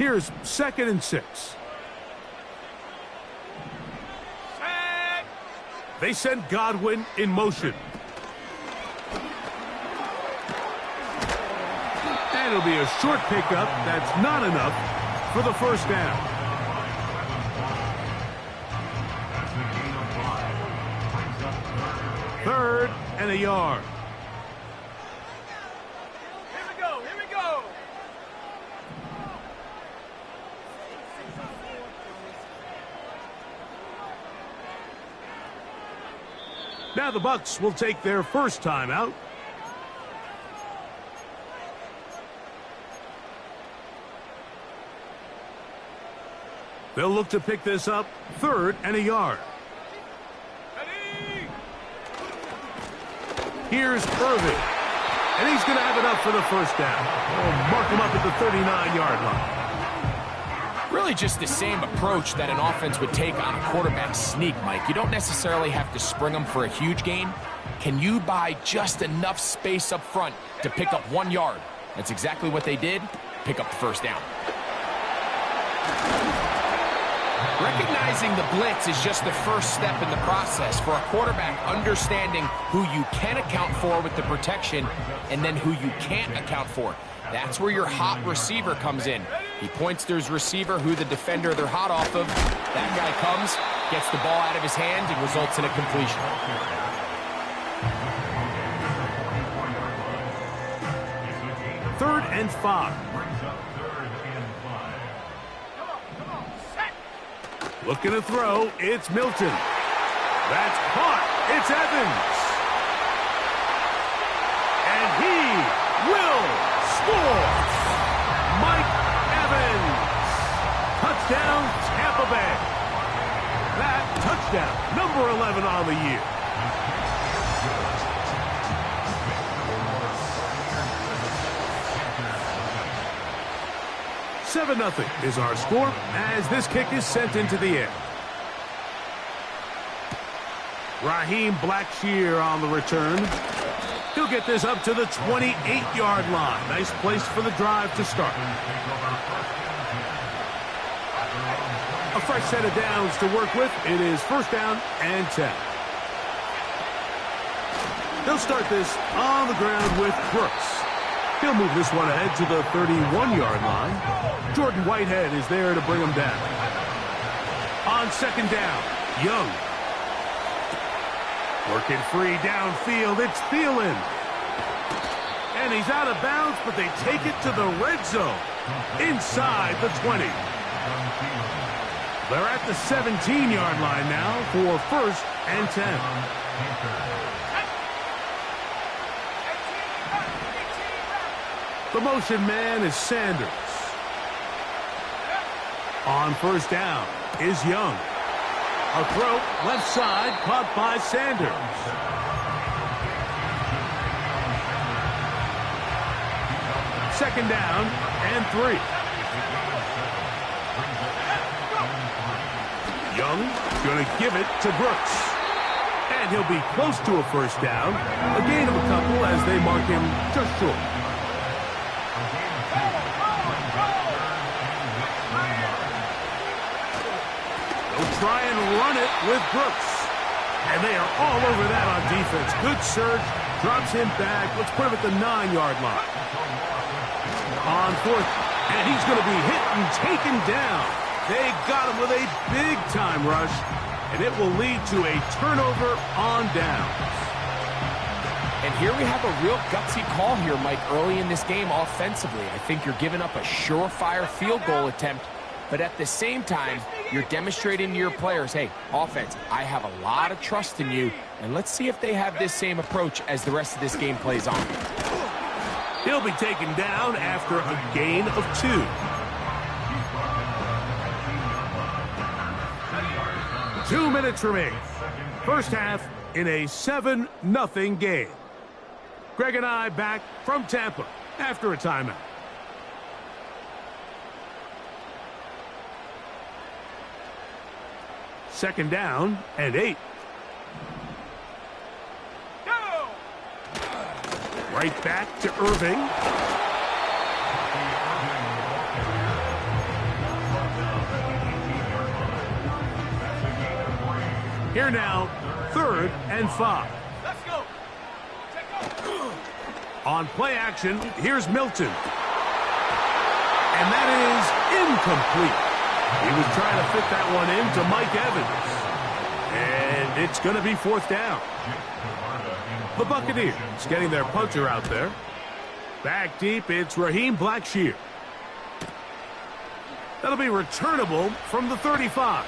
Here's 2nd and 6. They send Godwin in motion. And it'll be a short pickup. That's not enough for the first down. Third and a yard. Here we go. Now the Bucs will take their first time out. They'll look to pick this up 3rd and a yard. Ready? Here's Irving. And he's going to have it up for the first down. We'll mark him up at the 39-yard line. Really just the same approach that an offense would take on a quarterback sneak, Mike. You don't necessarily have to spring them for a huge gain. Can you buy just enough space up front to pick up 1 yard? That's exactly what they did. Pick up the first down. Recognizing the blitz is just the first step in the process for a quarterback understanding who you can account for with the protection and then who you can't account for. That's where your hot receiver comes in. He points to his receiver, who the defender they're hot off of. That guy comes, gets the ball out of his hand, and results in a completion. 3rd and 5. Looking to throw, it's Milton. That's caught. It's Evans. And he will score. Mike Evans. Touchdown, Tampa Bay. That touchdown, number 11 on the year. Seven 0 is our score as this kick is sent into the air. Raheem Blackshear on the return. He'll get this up to the 28-yard line. Nice place for the drive to start. A fresh set of downs to work with. It is 1st down and 10. They'll start this on the ground with Brooks. He'll move this one ahead to the 31-yard line. Jordan Whitehead is there to bring him down. On 2nd down, Young. Working free downfield, it's Thielen. And he's out of bounds, but they take it to the red zone. Inside the 20. They're at the 17-yard line now for 1st and 10. The motion man is Sanders. On 1st down is Young. A throw left side caught by Sanders. Second down and 3. Young going to give it to Brooks. And he'll be close to a first down. A gain of a couple as they mark him just short. They'll try and run it with Brooks. And they are all over that on defense. Good surge. Drops him back. Let's put him at the 9-yard line. On 4th. And he's going to be hit and taken down. They got him with a big-time rush. And it will lead to a turnover on downs. And here we have a real gutsy call here, Mike, early in this game offensively. I think you're giving up a surefire field goal attempt. But at the same time, you're demonstrating to your players, hey, offense, I have a lot of trust in you. And let's see if they have this same approach as the rest of this game plays on. He'll be taken down after a gain of 2. Two minutes remain. First half in a 7-0 game. Greg and I back from Tampa after a timeout. Second down and 8. Go! Right back to Irving. Here now, 3rd and 5. Let's go. Check go. On play action, here's Milton. And that is incomplete. He was trying to fit that one into Mike Evans. And it's going to be 4th down. The Buccaneers getting their punter out there. Back deep, it's Raheem Blackshear. That'll be returnable from the 35.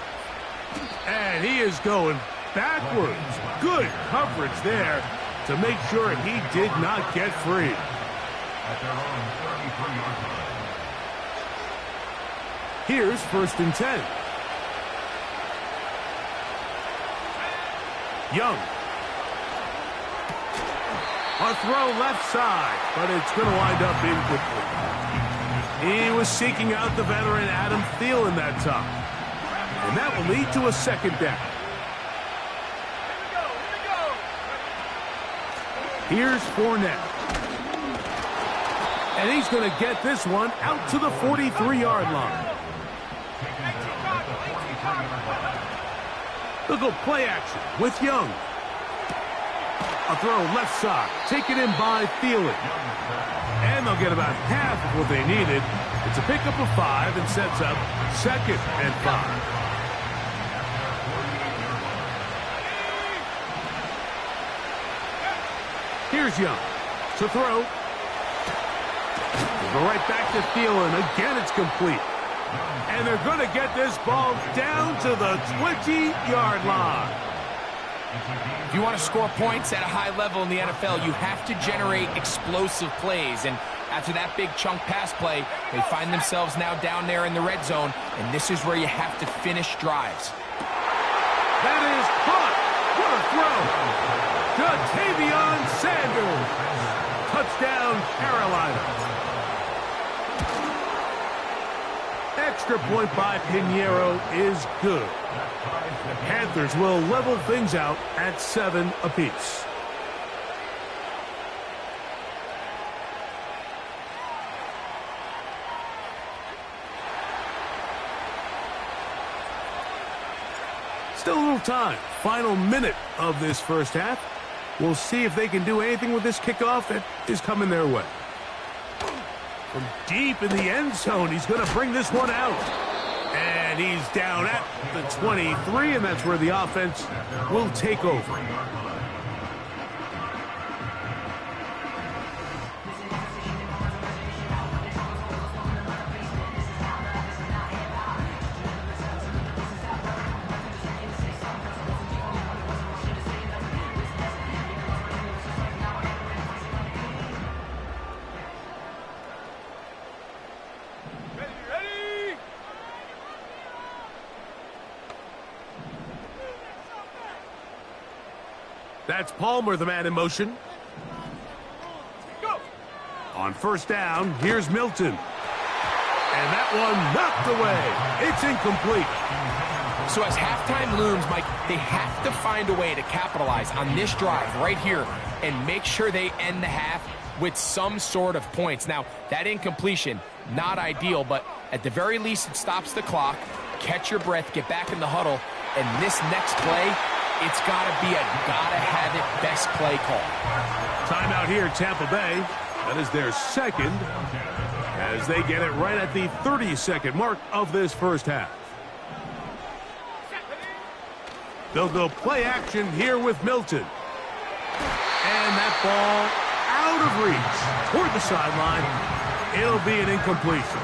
And he is going backwards. Good coverage there to make sure he did not get free. Here's 1st and 10. Young. A throw left side, but it's going to wind up incomplete. He was seeking out the veteran Adam Thielen that time. And that will lead to a 2nd down. Here's Fournette. And he's going to get this one out to the 43-yard line. They'll go play action with Young. A throw left side, taken in by Thielen. And they'll get about half of what they needed. It's a pickup of 5 and sets up 2nd and 5. Here's Young to throw. We'll go right back to Thielen. Again, it's complete. And they're going to get this ball down to the 20-yard line. If you want to score points at a high level in the NFL, you have to generate explosive plays. And after that big chunk pass play, they find themselves now down there in the red zone. And this is where you have to finish drives. That is caught. What a throw. Ja'Tavion Sanders. Touchdown, Carolina. Extra point by Pinheiro is good. The Panthers will level things out at 7 apiece. Still a little time. Final minute of this first half. We'll see if they can do anything with this kickoff that is coming their way. From deep in the end zone, he's going to bring this one out. And he's down at the 23, and that's where the offense will take over. That's Palmer, the man in motion. Go. On 1st down, here's Milton. And that one knocked away. It's incomplete. So as halftime looms, Mike, they have to find a way to capitalize on this drive right here and make sure they end the half with some sort of points. Now, that incompletion, not ideal, but at the very least, it stops the clock. Catch your breath, get back in the huddle, and this next play, it's got to be a gotta-have-it best play call. Timeout here, Tampa Bay. That is their 2nd as they get it right at the 30-second mark of this first half. They'll go play action here with Milton. And that ball out of reach toward the sideline. It'll be an incompletion.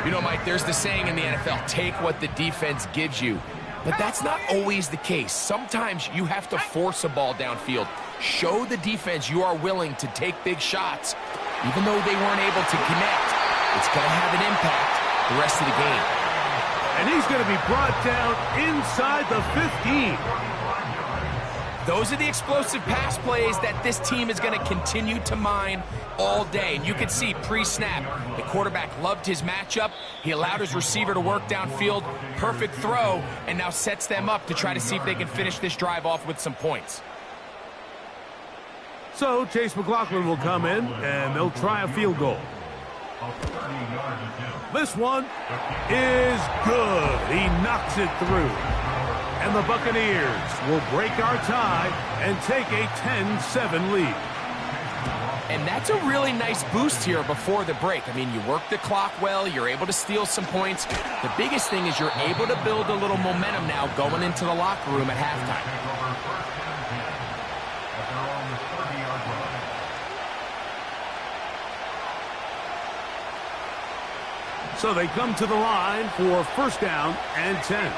You know, Mike, there's the saying in the NFL, take what the defense gives you. But that's not always the case. Sometimes you have to force a ball downfield. Show the defense you are willing to take big shots. Even though they weren't able to connect, it's going to have an impact the rest of the game. And he's going to be brought down inside the 15. Those are the explosive pass plays that this team is going to continue to mine all day. And you can see pre-snap, the quarterback loved his matchup. He allowed his receiver to work downfield. Perfect throw, and now sets them up to try to see if they can finish this drive off with some points. So Chase McLaughlin will come in, and they'll try a field goal. This one is good. He knocks it through. And the Buccaneers will break our tie and take a 10-7 lead. And that's a really nice boost here before the break. I mean, you work the clock well, you're able to steal some points. The biggest thing is you're able to build a little momentum now going into the locker room at halftime. So they come to the line for first down and 10.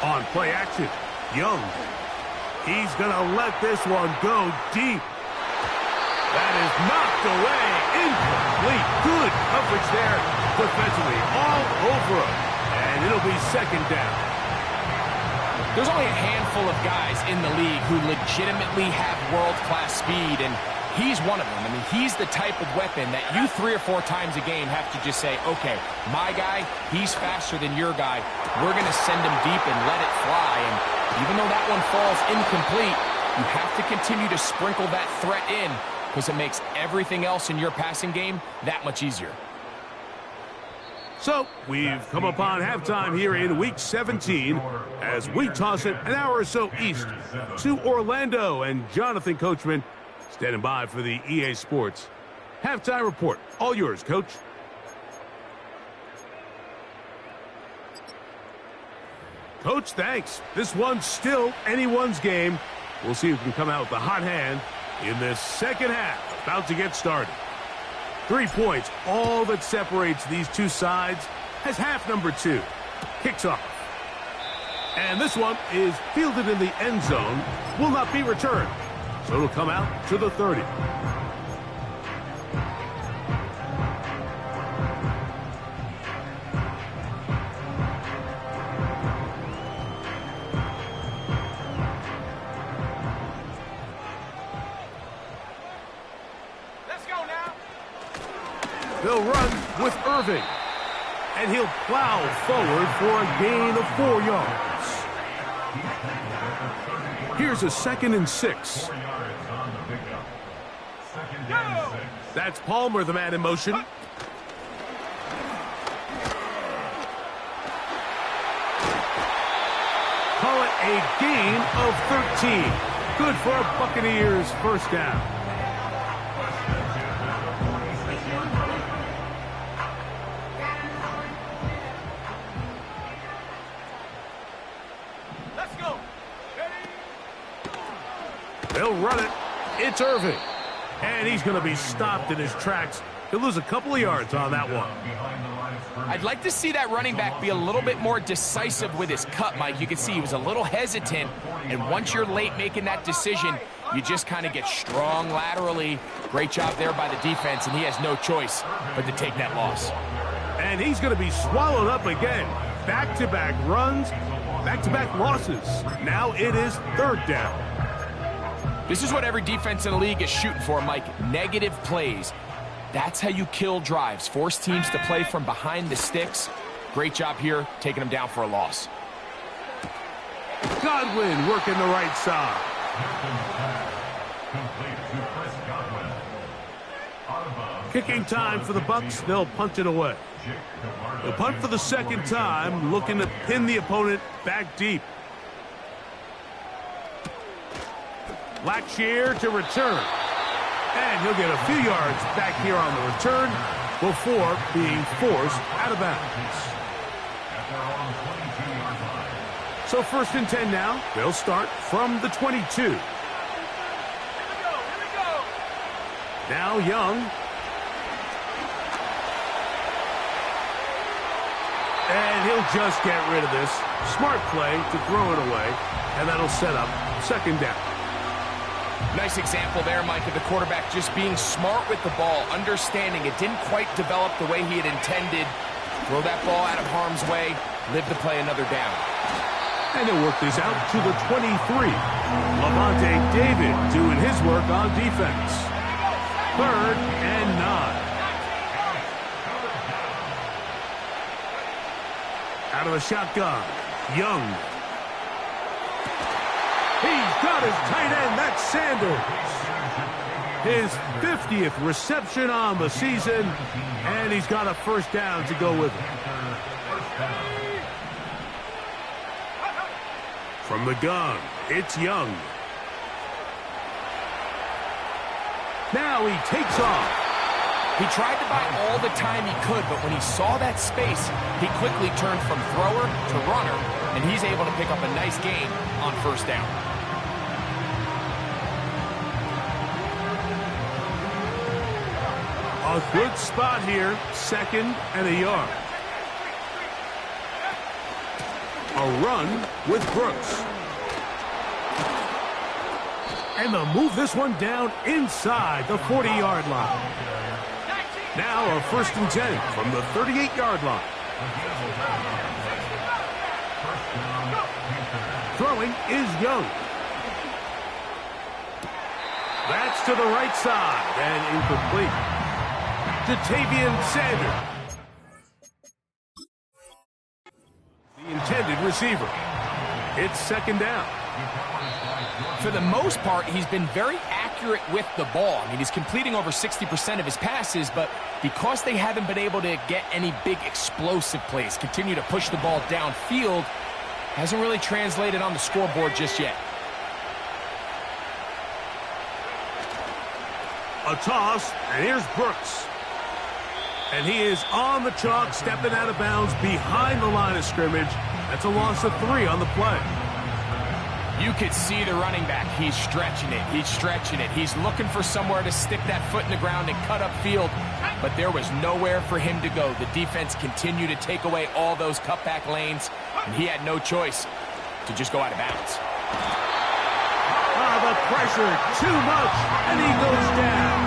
On play action, Young. He's going to let this one go deep. That is knocked away. Incomplete. Good coverage there defensively. All over him. And it'll be second down. There's only a handful of guys in the league who legitimately have world-class speed, and he's one of them. I mean, he's the type of weapon that you 3 or 4 times a game have to just say, okay, my guy, he's faster than your guy. We're going to send him deep and let it fly. And even though that one falls incomplete, you have to continue to sprinkle that threat in because it makes everything else in your passing game that much easier. So, we've come upon halftime here in Week 17 as we toss it an hour or so east to Orlando, and Jonathan Coachman standing by for the EA Sports halftime report. All yours, Coach. Coach, thanks. This one's still anyone's game. We'll see who can come out with the hot hand in this second half. About to get started. 3 points, all that separates these two sides, as half number 2 kicks off. And this one is fielded in the end zone, will not be returned. So it'll come out to the 30. They'll run with Irving. And he'll plow forward for a gain of 4 yards. Here's a 2nd and 6. That's Palmer, the man in motion. Call it a gain of 13. Good for a Buccaneers first down. They'll run it. It's Irving. And he's going to be stopped in his tracks. He'll lose a couple of yards on that one. I'd like to see that running back be a little bit more decisive with his cut, Mike. You can see he was a little hesitant. And once you're late making that decision, you just kind of get strong laterally. Great job there by the defense, and he has no choice but to take that loss. And he's going to be swallowed up again. Back-to-back runs, back-to-back losses. Now it is 3rd down. This is what every defense in the league is shooting for, Mike. Negative plays. That's how you kill drives. Force teams to play from behind the sticks. Great job here, taking them down for a loss. Godwin working the right side. Kicking time for the Bucs. They'll punt it away. They'll punt for the 2nd time, looking to pin the opponent back deep. Blackshear to return. And he'll get a few yards back here on the return before being forced out of bounds. So 1st and 10 now. They'll start from the 22. Now Young. And he'll just get rid of this. Smart play to throw it away. And that'll set up 2nd down. Nice example there, Mike, of the quarterback just being smart with the ball, understanding it didn't quite develop the way he had intended. Throw that ball out of harm's way, live to play another down. And he'll work this out to the 23. Lavonte David doing his work on defense. 3rd and 9. Out of the shotgun, Young. He's got his tight end, that's Sanders. His 50th reception on the season, and he's got a first down to go with it. From the gun, it's Young. Now he takes off. He tried to buy all the time he could, but when he saw that space, he quickly turned from thrower to runner, and he's able to pick up a nice gain on first down. A good spot here, 2nd and a yard. A run with Brooks. And they'll move this one down inside the 40-yard line. Now a 1st and 10 from the 38-yard line. Throwing is Young. That's to the right side and incomplete. Ja'Tavion Sanders, the intended receiver. It's 2nd down. For the most part, he's been very accurate with the ball. I mean, he's completing over 60% of his passes, but because they haven't been able to get any big explosive plays, continue to push the ball downfield, hasn't really translated on the scoreboard just yet. A toss, and here's Brooks. And he is on the chalk, stepping out of bounds behind the line of scrimmage. That's a loss of 3 on the play. You could see the running back. He's stretching it. He's stretching it. He's looking for somewhere to stick that foot in the ground and cut upfield, but there was nowhere for him to go. The defense continued to take away all those cutback lanes, and he had no choice to just go out of bounds. The pressure, too much, and he goes down.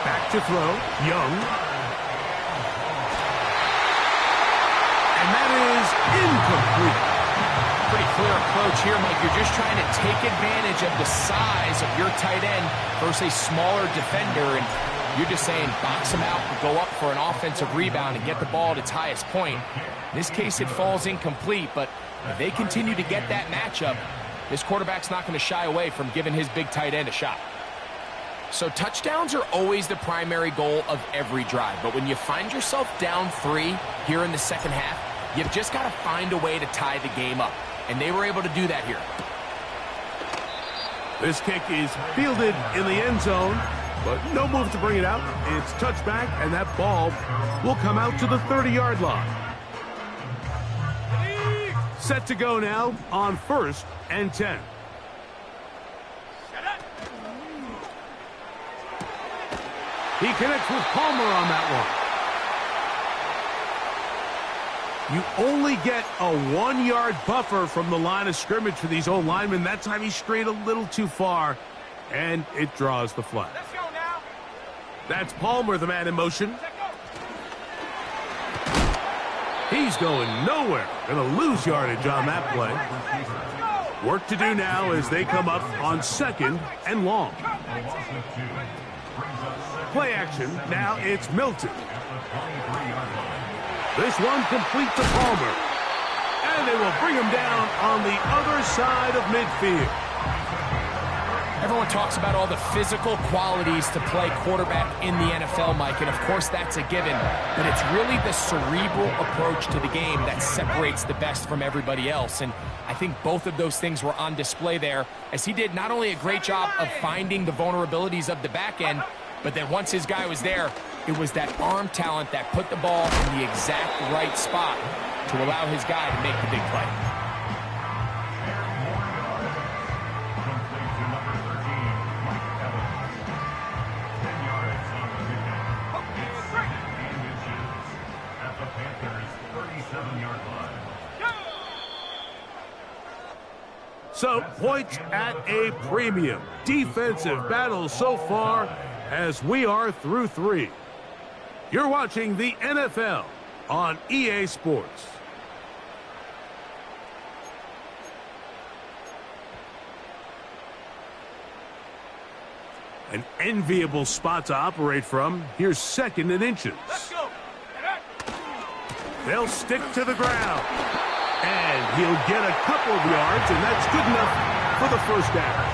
Back to throw, Young. And that is incomplete. Pretty clear approach here, Mike. You're just trying to take advantage of the size of your tight end versus a smaller defender, and you're just saying box him out and go up for an offensive rebound and get the ball at its highest point. In this case, it falls incomplete, but if they continue to get that matchup, this quarterback's not going to shy away from giving his big tight end a shot. So touchdowns are always the primary goal of every drive, but when you find yourself down 3 here in the second half, you've just got to find a way to tie the game up, and they were able to do that here. This kick is fielded in the end zone, but no move to bring it out. It's touchback, and that ball will come out to the 30-yard line. Set to go now on 1st and 10. He connects with Palmer on that one. You only get a 1-yard buffer from the line of scrimmage for these old linemen. That time he strayed a little too far, and it draws the flag. Let's go now. That's Palmer, the man in motion. He's going nowhere. Going to lose yardage on that play. Work to do now as they come up on 2nd and long. Play action. Now it's Milton. This one complete to Palmer. And they will bring him down on the other side of midfield. Everyone talks about all the physical qualities to play quarterback in the NFL, Mike, and of course that's a given, but it's really the cerebral approach to the game that separates the best from everybody else, and I think both of those things were on display there, as he did not only a great job of finding the vulnerabilities of the back end, but then once his guy was there, it was that arm talent that put the ball in the exact right spot to allow his guy to make the big play. So, points at a premium. Defensive battle so far as we are through 3. You're watching the NFL on EA Sports. An enviable spot to operate from. Here's 2nd and inches. Let's go. They'll stick to the ground. And he'll get a couple of yards, and that's good enough for the first down.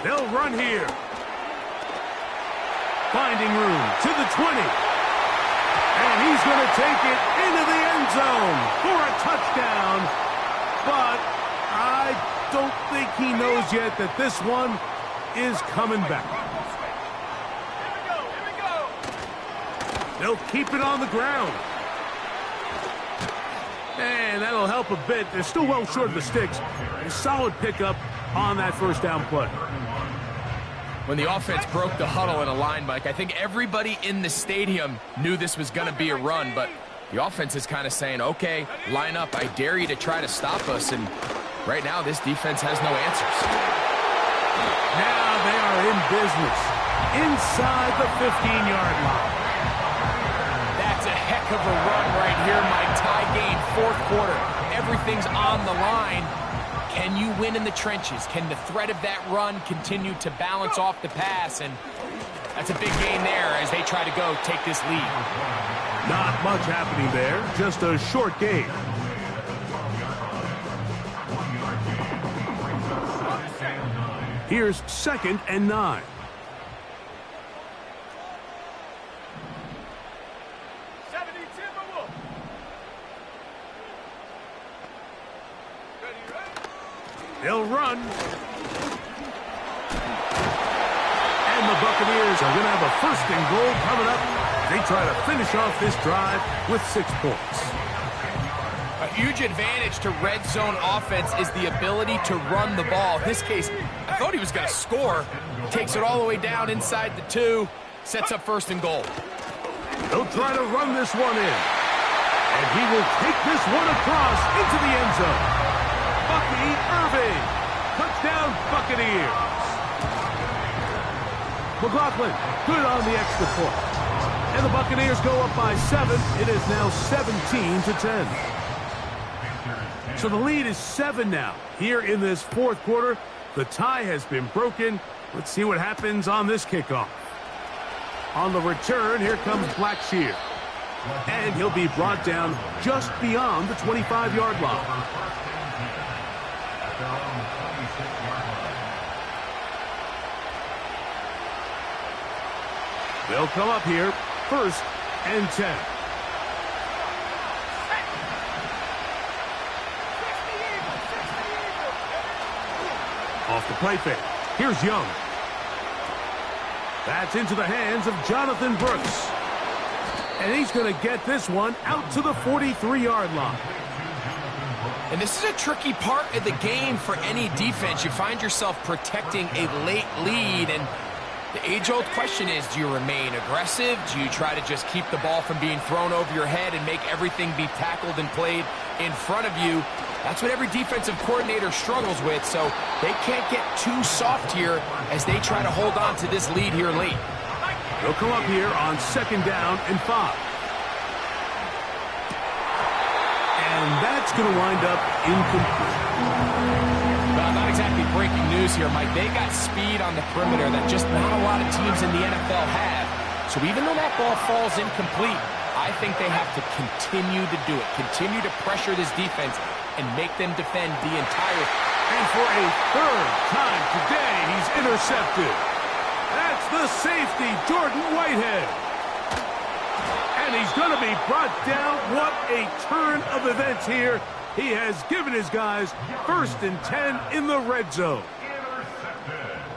They'll run here. Finding room to the 20. And he's going to take it into the end zone for a touchdown. But I don't think he knows yet that this one is coming back. They'll keep it on the ground. And that'll help a bit. They're still well short of the sticks. A solid pickup on that first down play. When the offense broke the huddle in a line, Mike, I think everybody in the stadium knew this was going to be a run, but the offense is kind of saying, okay, line up. I dare you to try to stop us, and right now this defense has no answers. Now they are in business inside the 15-yard line. That's a heck of a run right here, Mike. Tie game, fourth quarter. Everything's on the line. Can you win in the trenches? Can the threat of that run continue to balance off the pass? And that's a big gain there as they try to go take this lead. Not much happening there, just a short gain. Here's 2nd and 9. They'll run. And the Buccaneers are going to have a 1st and goal coming up. They try to finish off this drive with 6 points. A huge advantage to red zone offense is the ability to run the ball. In this case, I thought he was going to score. Takes it all the way down inside the 2. Sets up 1st and goal. They'll try to run this one in. And he will take this one across into the end zone. Bucky Irving. Touchdown, Buccaneers. McLaughlin, good on the extra point. And the Buccaneers go up by 7. It is now 17-10. So the lead is 7 now. Here in this 4th quarter, the tie has been broken. Let's see what happens on this kickoff. On the return, here comes Blackshear. And he'll be brought down just beyond the 25-yard line. They'll come up here, 1st and 10. Off the play fake. Here's Young. That's into the hands of Jonathan Brooks. And he's going to get this one out to the 43-yard line. And this is a tricky part of the game for any defense. You find yourself protecting a late lead, and the age-old question is, do you remain aggressive? Do you try to just keep the ball from being thrown over your head and make everything be tackled and played in front of you? That's what every defensive coordinator struggles with, so they can't get too soft here as they try to hold on to this lead here late. They'll come up here on 2nd down and 5. And that's going to wind up incomplete. Well, not exactly breaking news here, Mike. They got speed on the perimeter that just not a lot of teams in the NFL have. So even though that ball falls incomplete, I think they have to continue to do it. Continue to pressure this defense and make them defend the entire. And for a 3rd time today, he's intercepted. That's the safety, Jordan Whitehead. And he's going to be brought down. What a turn of events here. He has given his guys 1st and 10 in the red zone.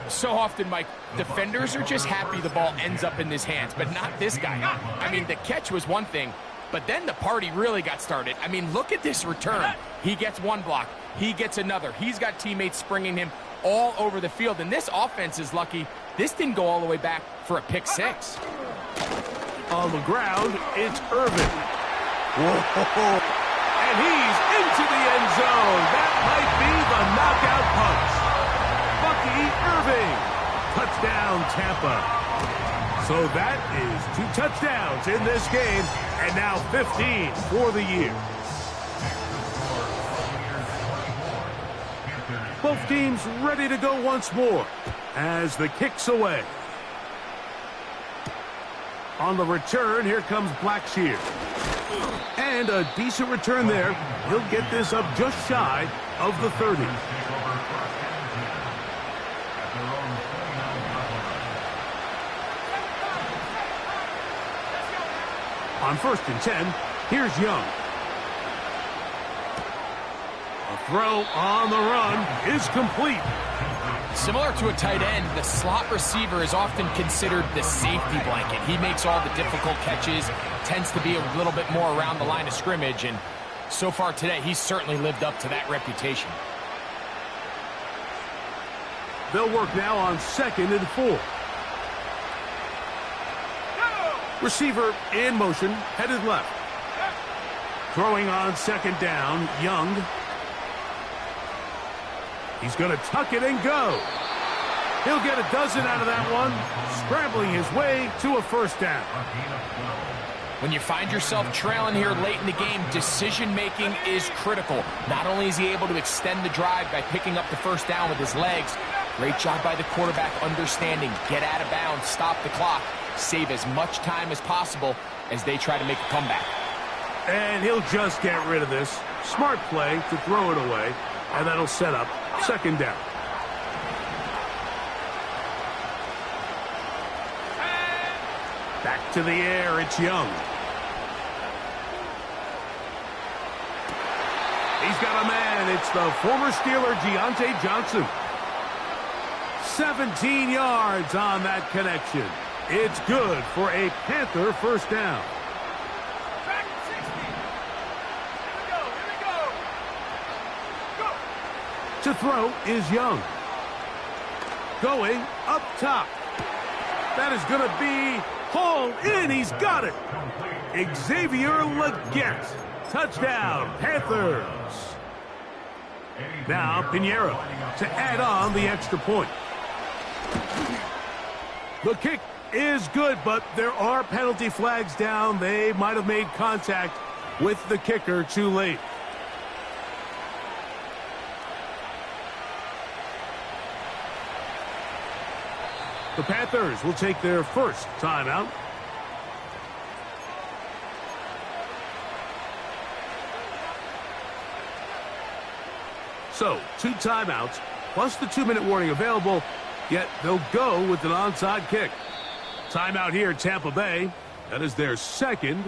So often, Mike, defenders are just happy the ball ends up in his hands, but not this guy. I mean, the catch was one thing, but then the party really got started. I mean, look at this return. He gets one block. He gets another. He's got teammates springing him all over the field, and this offense is lucky this didn't go all the way back for a pick 6. On the ground, it's Irvin. Whoa. And he's into the end zone. That might be the knockout punch. Bucky Irving. Touchdown, Tampa. So that is 2 touchdowns in this game, and now 15 for the year. Both teams ready to go once more as the kick's away. On the return, here comes Blackshear. And a decent return there. He'll get this up just shy of the 30. On 1st and 10, here's Young. A throw on the run is complete. Similar to a tight end, the slot receiver is often considered the safety blanket. He makes all the difficult catches, tends to be a little bit more around the line of scrimmage, and so far today, he's certainly lived up to that reputation. They'll work now on 2nd and 4. Receiver in motion, headed left. Throwing on 2nd down, Young. He's going to tuck it and go. He'll get a dozen out of that one, scrambling his way to a 1st down. When you find yourself trailing here late in the game, decision-making is critical. Not only is he able to extend the drive by picking up the 1st down with his legs, great job by the quarterback understanding, get out of bounds, stop the clock, save as much time as possible as they try to make a comeback. And he'll just get rid of this. Smart play to throw it away, and that'll set up 2nd down. Back to the air, it's Young. He's got a man. It's the former Steeler, Deontay Johnson. 17 yards on that connection. It's good for a Panther 1st down. Back 60. Here we go. Go. To throw is Young. Going up top. That is going to be hauled in. He's got it. Xavier Legette. Touchdown, Panthers. Now Pinheiro to add on the extra point. The kick is good, but there are penalty flags down. They might have made contact with the kicker too late. The Panthers will take their 1st timeout. So, 2 timeouts, plus the 2-minute warning available, yet they'll go with an onside kick. Timeout here, Tampa Bay. That is their 2nd.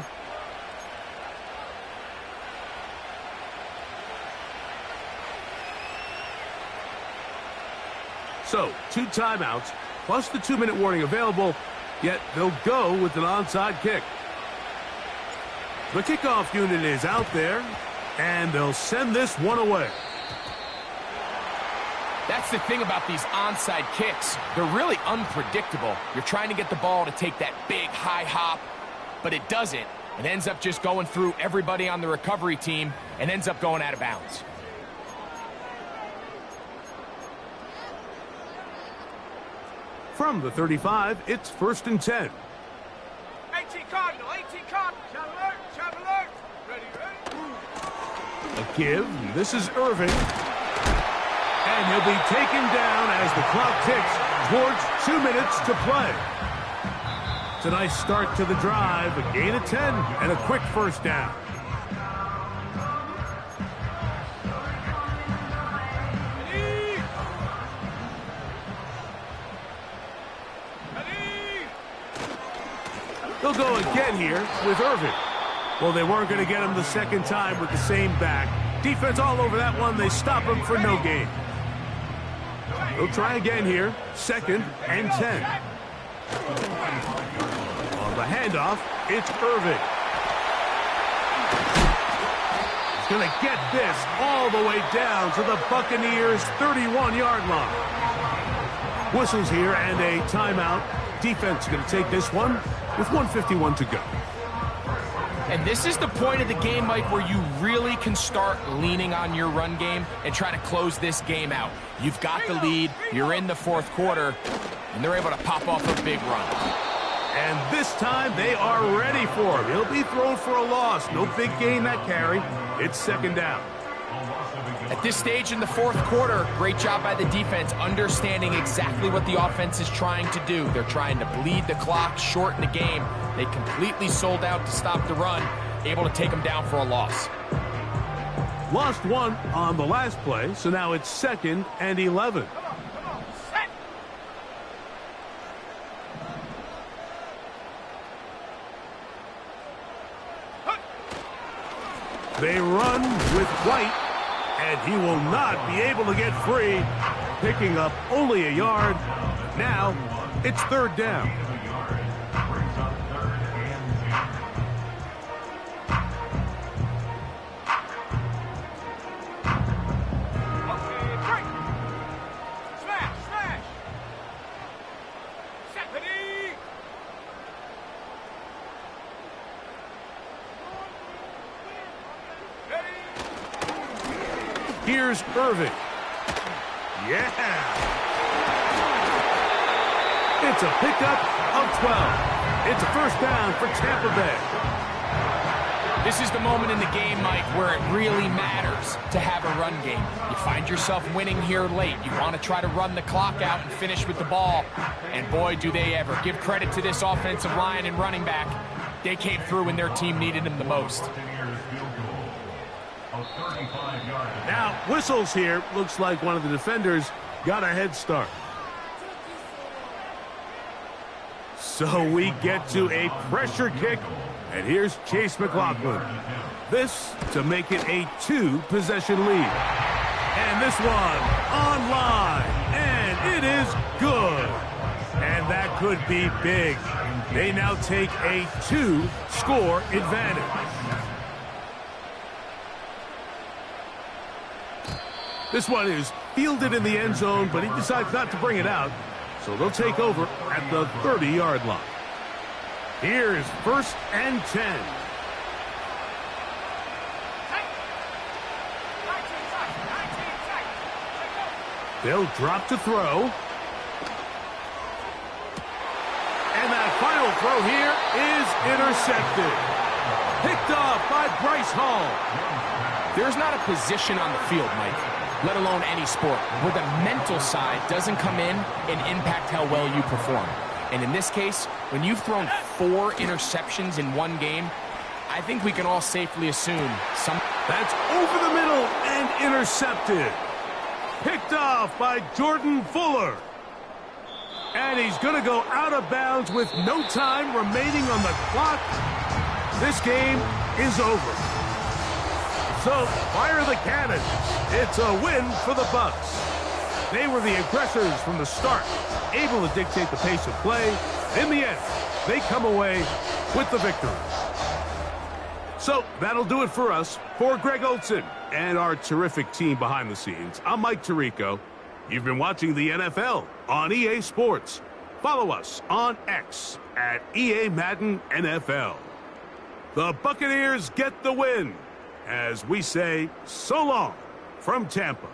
So, 2 timeouts, plus the 2-minute warning available, yet they'll go with an onside kick. The kickoff unit is out there, and they'll send this one away. That's the thing about these onside kicks. They're really unpredictable. You're trying to get the ball to take that big high hop, but it doesn't. It ends up just going through everybody on the recovery team and ends up going out of bounds. From the 35, it's 1st and 10. 18 Cardinal. Chap alert. Ready. A give. This is Irving. And he'll be taken down as the clock ticks towards 2 minutes to play. It's a nice start to the drive, a gain of 10, and a quick 1st down. They'll go again here with Irving. Well, they weren't going to get him the 2nd time with the same back. Defense all over that one. They stop him for no gain. They'll try again here. 2nd and 10. On the handoff, it's Irving. He's going to get this all the way down to the Buccaneers' 31-yard line. Whistles here and a timeout. Defense is going to take this one with 1:51 to go. And this is the point of the game, Mike, where you really can start leaning on your run game and try to close this game out. You've got the lead, you're in the 4th quarter, and they're able to pop off a big run. And this time they are ready for him. He'll be thrown for a loss. No big gain that carry. It's 2nd down. At this stage in the fourth quarter, great job by the defense, understanding exactly what the offense is trying to do. They're trying to bleed the clock, shorten the game. They completely sold out to stop the run, able to take them down for a loss. Lost one on the last play, so now it's 2nd and 11. Set. They run with White, and he will not be able to get free, picking up only a yard. Now it's 3rd down. Here's Irving. Yeah. It's a pickup of 12. It's a 1st down for Tampa Bay. This is the moment in the game, Mike, where it really matters to have a run game. You find yourself winning here late. You want to try to run the clock out and finish with the ball. And boy, do they ever. Give credit to this offensive line and running back. They came through when their team needed them the most. Now, whistles here. Looks like one of the defenders got a head start. So we get to a pressure kick, and here's Chase McLaughlin. This to make it a 2-possession lead. And this one online, and it is good. And that could be big. They now take a 2-score advantage. This one is fielded in the end zone, but he decides not to bring it out. So they'll take over at the 30-yard line. Here's 1st and 10. They'll drop to throw. And that final throw here is intercepted. Picked off by Bryce Hall. There's not a position on the field, Mike, let alone any sport, where the mental side doesn't come in and impact how well you perform. And in this case, when you've thrown 4 interceptions in one game, I think we can all safely assume some... That's over the middle and intercepted. Picked off by Jordan Fuller. And he's going to go out of bounds with no time remaining on the clock. This game is over. So, fire the cannon. It's a win for the Bucs. They were the aggressors from the start, able to dictate the pace of play. In the end, they come away with the victory. So, that'll do it for us. For Greg Olsen and our terrific team behind the scenes, I'm Mike Tirico. You've been watching the NFL on EA Sports. Follow us on X at EA Madden NFL. The Buccaneers get the win, as we say so long from Tampa.